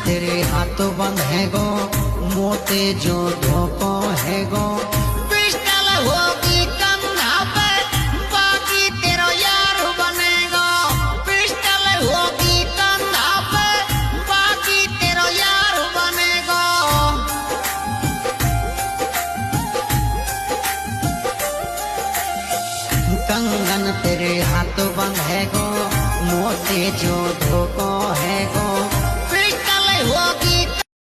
तेरे हाथों बंद है गो, मोते जो धोखो है गो। पिस्टल होगी कंधा पे, बाकी तेरा यार बनेगा। पिस्टल होगी कंधा पे, बाकी तेरा यार बनेगा। कंगन तेरे हाथों बंद है गो, मोते जो धोखो है गो।